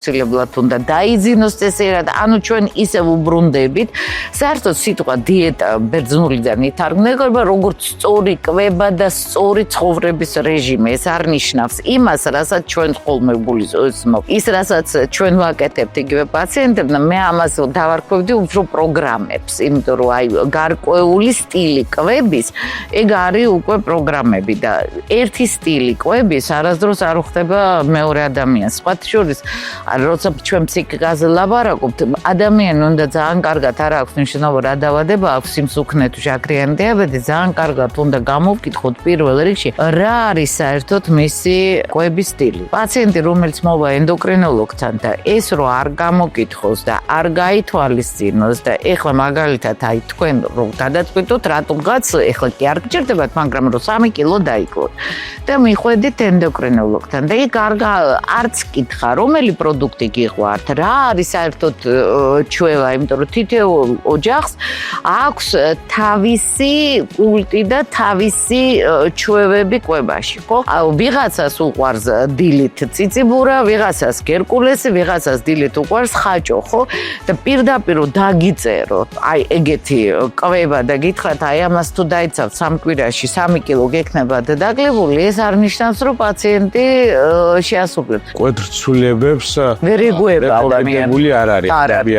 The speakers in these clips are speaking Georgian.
ცილებლად უნდა დაიძინოს წესიერად, ანუ ჩვენ ისევ უბრუნდებით. საერთოდ სიტყვა დიეტა ბერძნულიდან ითარგმნება როგორც სწორი კვება და სწორი ცხოვრების რეჟიმი. ეს არ ნიშნავს იმას, რასაც ჩვენ ხოლმე გულისხმობთ. ის, რასაც ჩვენ ვაკეთებთ იგივე პაციენტებთან, მე ამას დავარქვევდი უფრო პროგრამებს, იმიტომ რომ აი გარკვეული სტილი კვების, ეგ არის უკვე პროგრამები და ერთი სტილი კვების არასდროს არ უხდება მეორე ადამიანს. სხვა შორის როცა ჩვენ ფსიქიკაზე ლაპარაკობთ, ადამიანი უნდა ძალიან კარგად არ აქვს მნიშვნელობა რა დაავადება აქვს სიმსუქნე თუ შაქრიანი დიაბეტი, ძალიან კარგად უნდა გამოვკითხოთ პირველ რიგში რა არის საერთოდ მისი კვების სტილი. პაციენტი რომელიც მოვა ენდოკრინოლოგთან და ეს რო არ გამოკითხოს და არ გაითვალისწინოს და ეხლა მაგალითად აი თქვენ რო გადაწყვიტოთ რატომღაც ეხლა კი არ გჭირდებათ, მაგრამ რო 3 კილო დაიკლოთ და მიხვედით ენდოკრინოლოგთან და იქ არც კითხა რომელი პროდუქტი გიყვართ, რა არის საერთოდ ჩვევა, იმიტომ რომ თითოეულ ოჯახს აქვს თავისი კულტი და თავისი ჩვევები კვებაში, ხო? ვიღაცას უყვარს დილით ციციბურა, ვიღაცას გერკულესი, ვიღაცას დილით უყვარს ხაჭო, ხო? და პირდაპირ დაგიწეროთ, აი ეგეთი კვება და გითხრათ, აი ამას თუ დაიცავთ 3 კვირაში 3 კილო გექნება და დაკლებული, ეს არ ნიშნავს, რომ პაციენტი შეასრულებს. კვეთრცვლილებებს ვერ ეგუება ადამიანები არ არის.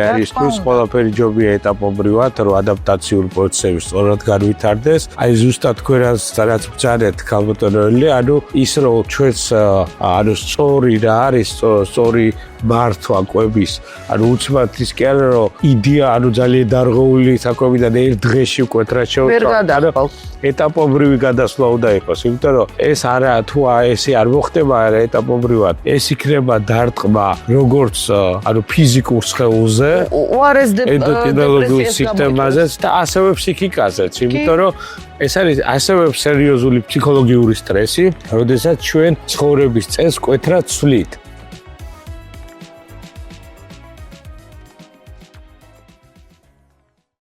არის ყველაფერი ჯობია ეტაპობრივად, რომ ადაპტაციური პროცესები სწორად განვითარდეს. აი ზუსტად თქვენ რაც ბრძანეთ ქალბატონელი, ანუ ის რომ ჩვენს ანუ სწორი რა არის, სწორი მართვა კვების, ანუ უცბად ის კი არა რომ იდეა, ანუ ძალიან დარღვეული საკვებიდან ერთ დღეში უკეთრად შეუწყო. ეტაპობრივი გადასვლა უნდა იყოს, იმიტომ რომ ეს არა თუ ესე არ მოხდება არა ეტაპობრივად. ეს იქნება დარტყმა როგორც ანუ ფიზიკურ სხეულზე, ენდოკრინოლოგიურ სისტემაზეც და ასევე ფსიქიკაზეც, იმიტომ რომ ეს არის ასევე სერიოზული ფსიქოლოგიური სტრესი, როდესაც ჩვენ ცხოვრების წესს მკვეთრად ცვლით.